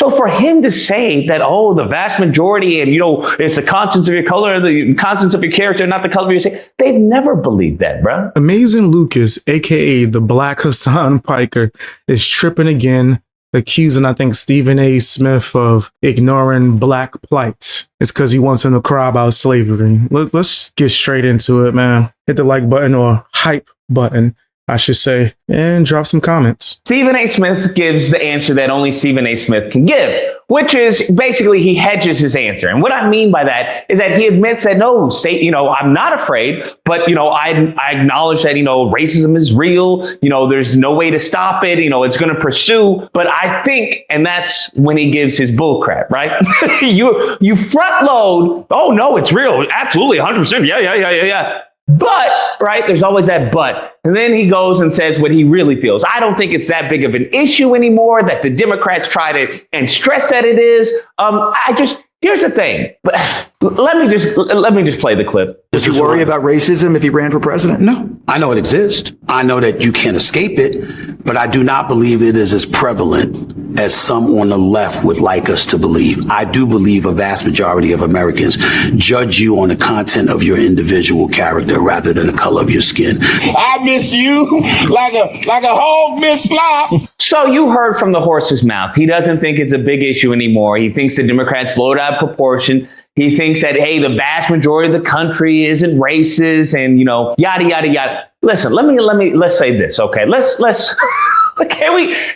So for him to say that, oh, the vast majority, and, it's the conscience of your color, the conscience of your character, not the color of your skin, they've never believed that, bro. Amazing Lucas, a.k.a. the Black Hassan Piker, is tripping again, accusing, I think, Stephen A. Smith of ignoring black plight. It's because he wants him to cry about slavery. Let's get straight into it, man. Hit the like button, or hype button, I should say, and drop some comments. Stephen A. Smith gives the answer that only Stephen A. Smith can give, which is basically he hedges his answer. And what I mean by that is that he admits that, no, I'm not afraid, but, I acknowledge that, racism is real. There's no way to stop it. It's going to pursue. But I think, and that's when he gives his bullcrap, right? you front load. Oh, no, it's real. Absolutely. 100%. Yeah. But, right, there's always that but. And then he goes and says what he really feels. I don't think it's that big of an issue anymore that the Democrats try to and stress that it is. Here's the thing. But let me just play the clip. Does you worry about racism if he ran for president? No, I know it exists. I know that you can't escape it, but I do not believe it is as prevalent as some on the left would like us to believe. I do believe a vast majority of Americans judge you on the content of your individual character rather than the color of your skin. I miss you like a hog miss flop. So you heard from the horse's mouth. He doesn't think it's a big issue anymore. He thinks the Democrats blow it out of proportion. He thinks that, hey, the vast majority of the country isn't racist and, yada, yada, yada. Listen, let's say this, okay? Let's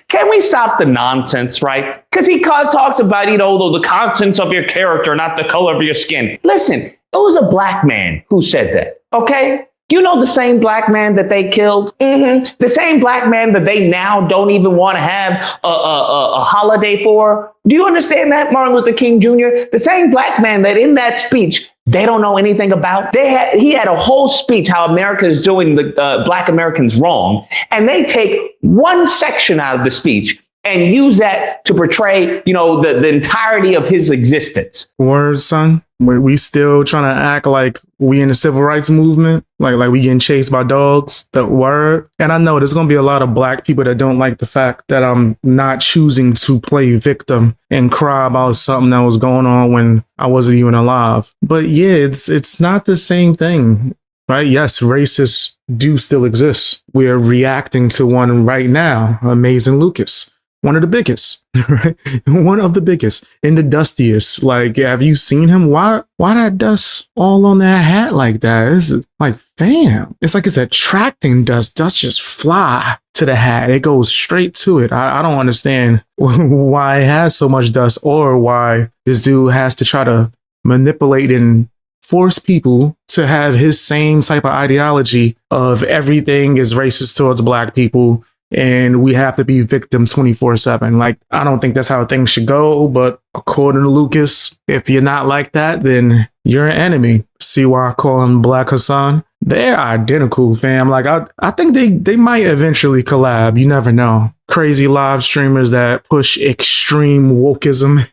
can we stop the nonsense, right? Because he talks about, the contents of your character, not the color of your skin. Listen, it was a black man who said that, okay? The same black man that they killed? Mm-hmm. The same black man that they now don't even want to have a holiday for? Do you understand that, Martin Luther King Jr.? The same black man that in that speech, they don't know anything about. He had a whole speech how America is doing the black Americans wrong. And they take one section out of the speech and use that to portray, the entirety of his existence. Word, son. We still trying to act like we in the civil rights movement, like we getting chased by dogs. The word. And I know there's going to be a lot of black people that don't like the fact that I'm not choosing to play victim and cry about something that was going on when I wasn't even alive. But yeah, it's not the same thing, right? Yes, racists do still exist. We're reacting to one right now. Amazing Lucas. One of the biggest, right? One of the biggest and the dustiest. Like, have you seen him? Why that dust all on that hat like that? It's like, fam. It's like it's attracting dust. Dust just fly to the hat. It goes straight to it. I don't understand why it has so much dust, or why this dude has to try to manipulate and force people to have his same type of ideology of everything is racist towards black people. And we have to be victim 24/7. Like, I don't think that's how things should go. But according to Lucas, if you're not like that, then you're an enemy. See why I call him Black Hassan? They're identical, fam. Like, I think they might eventually collab. You never know. Crazy live streamers that push extreme wokeism.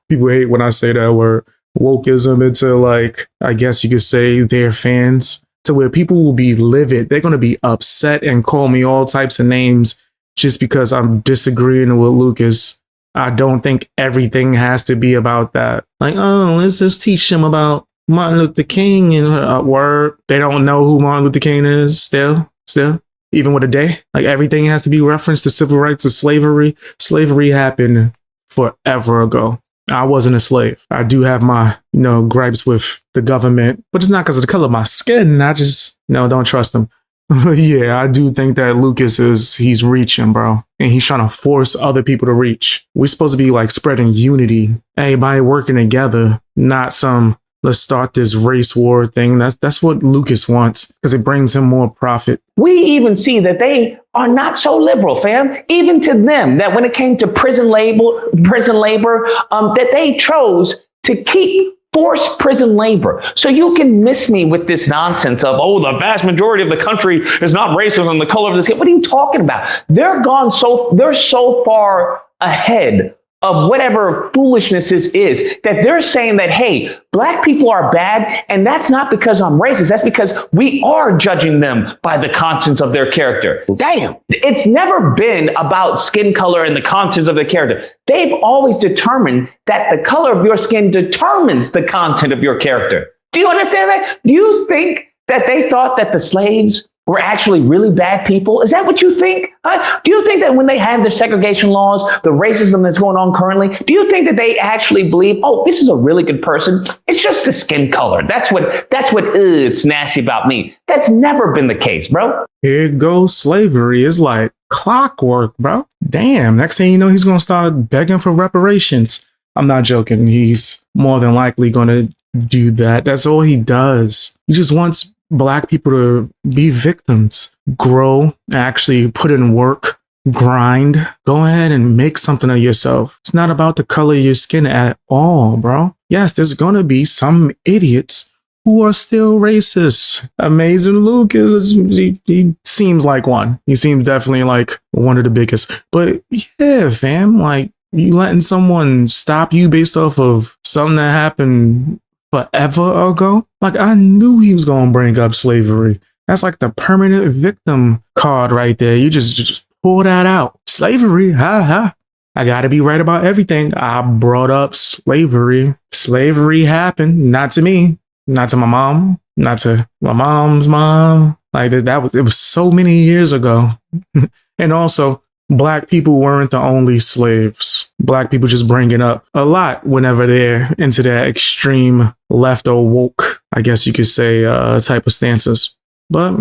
People hate when I say that word, wokeism, into, like, I guess you could say their fans. To where people will be livid. They're going to be upset and call me all types of names just because I'm disagreeing with Lucas. I don't think everything has to be about that. Like, oh, let's just teach them about Martin Luther King and word. They don't know who Martin Luther King is still, even with a day. Like, everything has to be referenced to civil rights, to slavery. Slavery happened forever ago. I wasn't a slave. I do have my, gripes with the government, but it's not because of the color of my skin. I just, don't trust them. Yeah, I do think that Lucas he's reaching, bro. And he's trying to force other people to reach. We're supposed to be like spreading unity. Everybody working together, not some, let's start this race war thing. That's what Lucas wants, because it brings him more profit. We even see that they are not so liberal, fam. Even to them, that when it came to prison labor, that they chose to keep forced prison labor. So you can miss me with this nonsense of, oh, the vast majority of the country is not racist on the color of the skin. What are you talking about? They're so far ahead of whatever foolishness this is, that they're saying that, hey, black people are bad, and that's not because I'm racist. That's because we are judging them by the contents of their character. Damn. It's never been about skin color and the contents of their character. They've always determined that the color of your skin determines the content of your character. Do you understand that? Do you think that they thought that the slaves were actually really bad people? Is that what you think? Do you think that when they had the segregation laws, the racism that's going on currently, do you think that they actually believe, oh, this is a really good person? It's just the skin color. That's what it's nasty about me. That's never been the case, bro. Here goes slavery. It's like clockwork, bro. Damn. Next thing you know, he's going to start begging for reparations. I'm not joking. He's more than likely going to do that. That's all he does. He just wants black people to be victims, grow, actually put in work, grind, go ahead and make something of yourself. It's not about the color of your skin at all, bro. Yes, there's gonna be some idiots who are still racist. Amazing Lucas, he seems like one. He seems definitely like one of the biggest. But yeah, fam, like you letting someone stop you based off of something that happened forever ago? Like, I knew he was gonna bring up slavery. That's like the permanent victim card right there. You just pull that out. Slavery, ha ha. I gotta be right about everything. I brought up slavery. Slavery happened, not to me, not to my mom, not to my mom's mom. Like it was so many years ago. And also, black people weren't the only slaves. Black people just bring it up a lot whenever they're into that extreme left or woke, I guess you could say, type of stances. But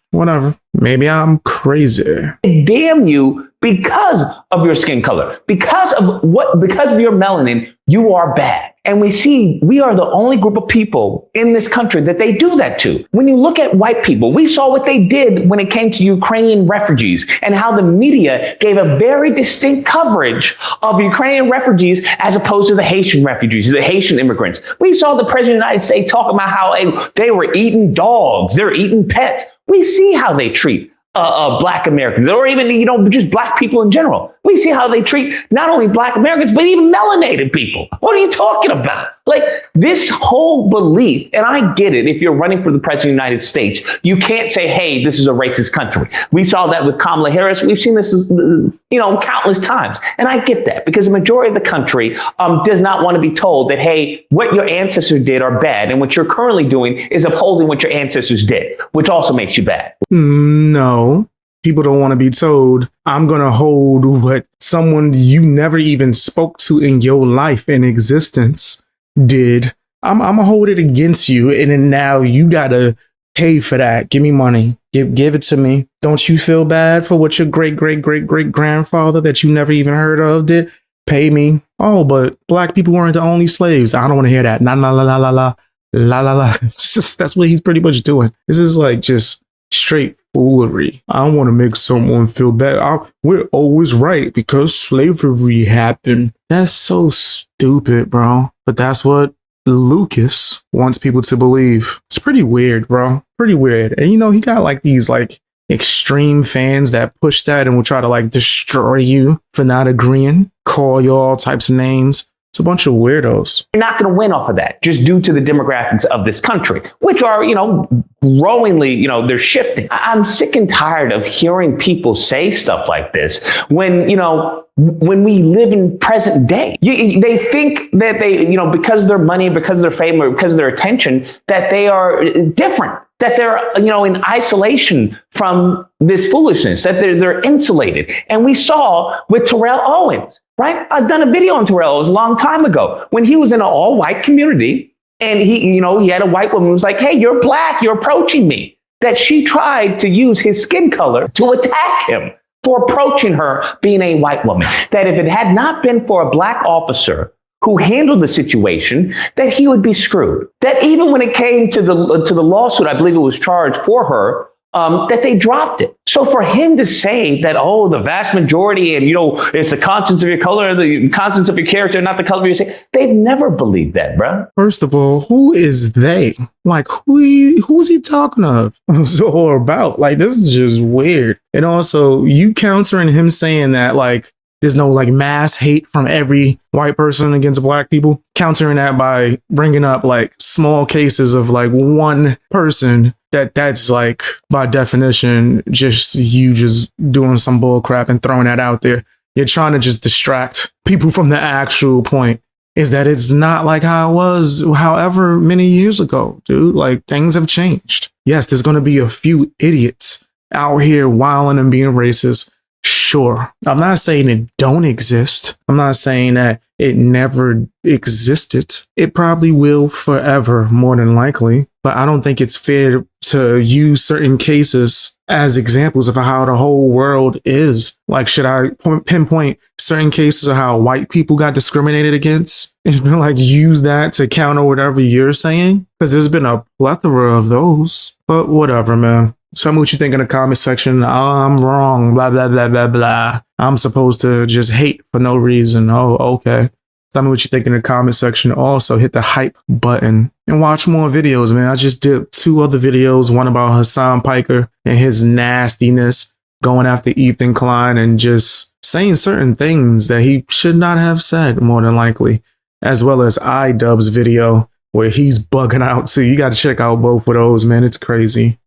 whatever. Maybe I'm crazy. Damn you because of your skin color, because of your melanin, you are bad. And we are the only group of people in this country that they do that to. When you look at white people, we saw what they did when it came to Ukrainian refugees and how the media gave a very distinct coverage of Ukrainian refugees as opposed to the Haitian refugees, the Haitian immigrants. We saw the president of the United States talk about how they were eating dogs, they're eating pets. We see how they treat black Americans, or even, just black people in general. We see how they treat not only black Americans, but even melanated people. What are you talking about? Like this whole belief, and I get it. If you're running for the president of the United States, you can't say, hey, this is a racist country. We saw that with Kamala Harris. We've seen this, countless times. And I get that because the majority of the country does not want to be told that, hey, what your ancestors did are bad. And what you're currently doing is upholding what your ancestors did, which also makes you bad. No, people don't want to be told, I'm going to hold what someone you never even spoke to in your life in existence did. I'm going to hold it against you. And then now you got to pay for that. Give me money. Give it to me. Don't you feel bad for what your great grandfather that you never even heard of did? Pay me. Oh, but black people weren't the only slaves. I don't want to hear that. La la la la la la la la la. That's what he's pretty much doing. This is like just straight foolery. I don't want to make someone feel bad. We're always right because slavery happened. That's so stupid, bro. But that's what Lucas wants people to believe. It's pretty weird, bro. Pretty weird. And he got like these like extreme fans that push that and will try to like destroy you for not agreeing, call you all types of names. It's a bunch of weirdos. You're not going to win off of that just due to the demographics of this country, which are, growingly, they're shifting. I'm sick and tired of hearing people say stuff like this when we live in present day. They think that they, because of their money, because of their fame, or because of their attention, that they are different, that they're, in isolation from this foolishness, that they're insulated. And we saw with Terrell Owens. Right? I've done a video on Terrell. It was a long time ago when he was in an all-white community and he had a white woman who was like, hey, you're black, you're approaching me. That she tried to use his skin color to attack him for approaching her being a white woman. That if it had not been for a black officer who handled the situation, that he would be screwed. That even when it came to the lawsuit, I believe it was charged for her, that they dropped it. So for him to say that, oh, the vast majority, and it's the contents of your color, the contents of your character, not the color of your skin, they've never believed that, bro. First of all, who is they? Like, who's he talking of? Or about? Like, this is just weird. And also, you countering him saying that, like, there's no like mass hate from every white person against black people. Countering that by bringing up like small cases of like one person that's like by definition just you just doing some bull crap and throwing that out there. You're trying to just distract people from the actual point, is that it's not like how it was however many years ago, dude. Like things have changed. Yes, there's going to be a few idiots out here wilding and being racist. Sure. I'm not saying it don't exist. I'm not saying that it never existed. It probably will forever, more than likely. But I don't think it's fair to use certain cases as examples of how the whole world is. Like, should I pinpoint certain cases of how white people got discriminated against and like use that to counter whatever you're saying? Because there's been a plethora of those. But whatever, man. Tell me what you think in the comment section. Oh, I'm wrong, blah, blah, blah, blah, blah. I'm supposed to just hate for no reason. Oh, okay. Tell me what you think in the comment section. Also, hit the hype button and watch more videos, man. I just did 2 other videos, one about Hassan Piker and his nastiness, going after Ethan Klein and just saying certain things that he should not have said, more than likely, as well as iDubbbz's video where he's bugging out too. You got to check out both of those, man. It's crazy.